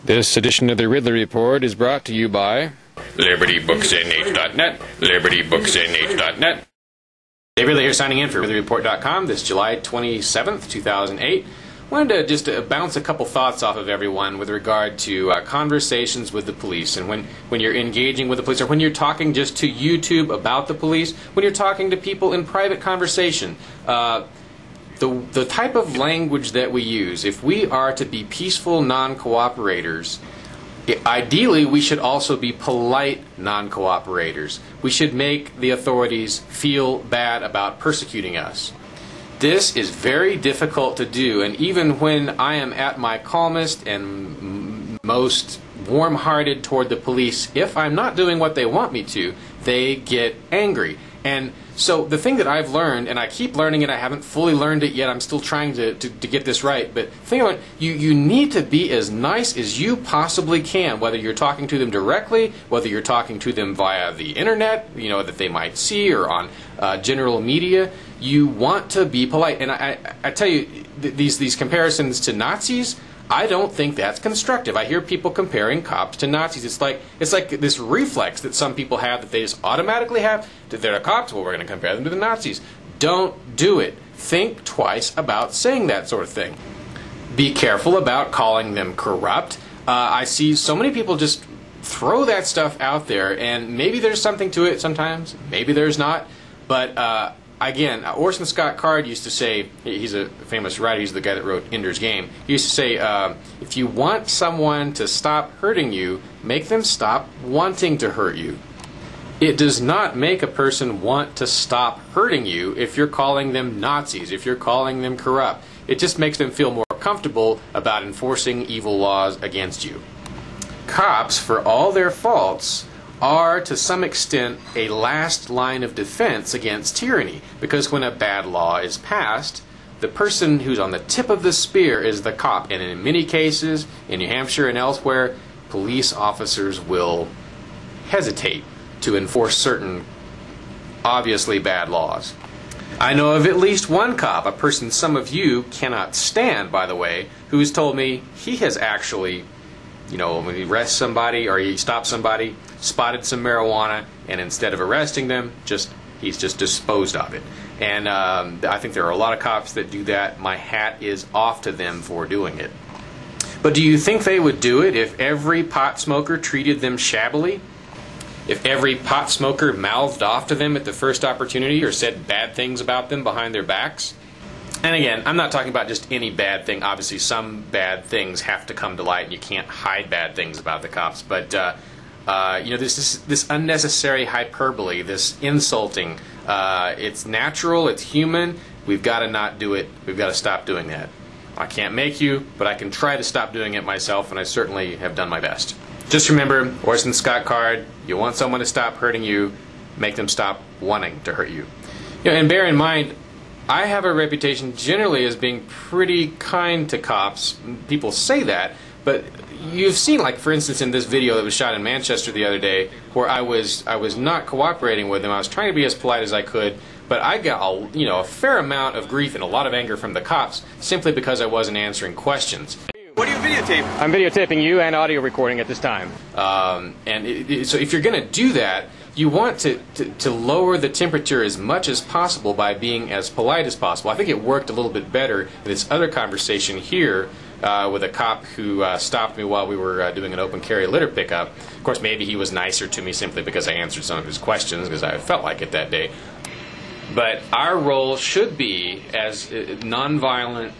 This edition of the Ridley Report is brought to you by LibertyBooksNH.net, LibertyBooksNH.net. Dave Ridley here signing in for RidleyReport.com this July 27th, 2008. Wanted to just bounce a couple thoughts off of everyone with regard to conversations with the police, and when you're engaging with the police, or when you're talking just to YouTube about the police, when you're talking to people in private conversation. The type of language that we use, if we are to be peaceful non-cooperators, ideally we should also be polite non-cooperators. We should make the authorities feel bad about persecuting us. This is very difficult to do, and even when I am at my calmest and most warm-hearted toward the police, if I'm not doing what they want me to, they get angry. And so the thing that I've learned, and I keep learning it, I haven't fully learned it yet, I'm still trying to get this right, but think about it, you need to be as nice as you possibly can, whether you're talking to them directly, whether you're talking to them via the internet, you know, that they might see, or on general media. You want to be polite. And I tell you, these comparisons to Nazis, I don't think that's constructive. I hear people comparing cops to Nazis. It's like this reflex that some people have that they just automatically have. That they're cops, well, we're going to compare them to the Nazis. Don't do it. Think twice about saying that sort of thing. Be careful about calling them corrupt. I see so many people just throw that stuff out there, and maybe there's something to it sometimes, maybe there's not. But again, Orson Scott Card used to say, he's a famous writer, he's the guy that wrote Ender's Game. He used to say, if you want someone to stop hurting you, make them stop wanting to hurt you. It does not make a person want to stop hurting you if you're calling them Nazis, if you're calling them corrupt. It just makes them feel more comfortable about enforcing evil laws against you. Cops, for all their faults, are to some extent a last line of defense against tyranny, because when a bad law is passed, the person who's on the tip of the spear is the cop, and in many cases, in New Hampshire and elsewhere, police officers will hesitate to enforce certain obviously bad laws. I know of at least one cop, a person some of you cannot stand, by the way, who's told me he has actually, you know, when he arrests somebody or he stops somebody, spotted some marijuana, and instead of arresting them, he's just disposed of it. And I think there are a lot of cops that do that. My hat is off to them for doing it. But do you think they would do it if every pot smoker treated them shabbily? If every pot smoker mouthed off to them at the first opportunity or said bad things about them behind their backs? And again, I'm not talking about just any bad thing. Obviously, some bad things have to come to light, and you can't hide bad things about the cops. But you know, this unnecessary hyperbole, this insulting, it's natural, it's human. We've got to not do it. We've got to stop doing that. I can't make you, but I can try to stop doing it myself, and I certainly have done my best. Just remember, Orson Scott Card, you want someone to stop hurting you, make them stop wanting to hurt you. You know, and bear in mind, I have a reputation generally as being pretty kind to cops. People say that, but you've seen, like, for instance, in this video that was shot in Manchester the other day, where I was not cooperating with them. I was trying to be as polite as I could, but I got a fair amount of grief and a lot of anger from the cops simply because I wasn't answering questions. What are you videotaping? I'm videotaping you and audio recording at this time. So if you're going to do that, you want to lower the temperature as much as possible by being as polite as possible. I think it worked a little bit better in this other conversation here with a cop who stopped me while we were doing an open carry litter pickup. Of course, maybe he was nicer to me simply because I answered some of his questions, because I felt like it that day. But our role should be, as nonviolent,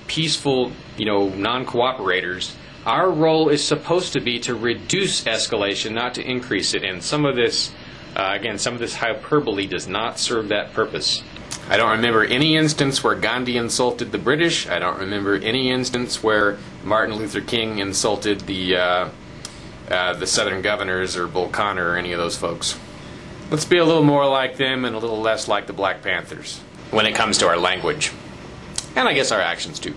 peaceful, non-cooperators, our role is supposed to be to reduce escalation, not to increase it. And some of this, again, some of this hyperbole does not serve that purpose. I don't remember any instance where Gandhi insulted the British. I don't remember any instance where Martin Luther King insulted the Southern governors or Bull Connor or any of those folks. Let's be a little more like them and a little less like the Black Panthers when it comes to our language. And I guess our actions, too.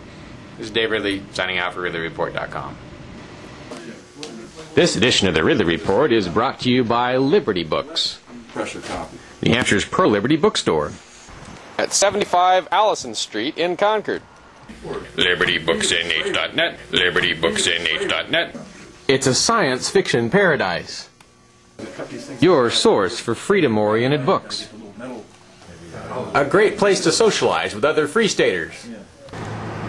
This is Dave Ridley, signing out for RidleyReport.com. This edition of the Ridley Report is brought to you by Liberty Books, Pressure copy. New Hampshire's pro-liberty bookstore, at 75 Allison Street in Concord. LibertyBooksNH.net, LibertyBooksNH.net. It's a science fiction paradise. Your source for freedom-oriented books. A great place to socialize with other free staters.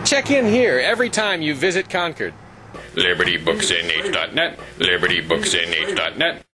Check in here every time you visit Concord. LibertyBooksNH.net, LibertyBooksNH.net.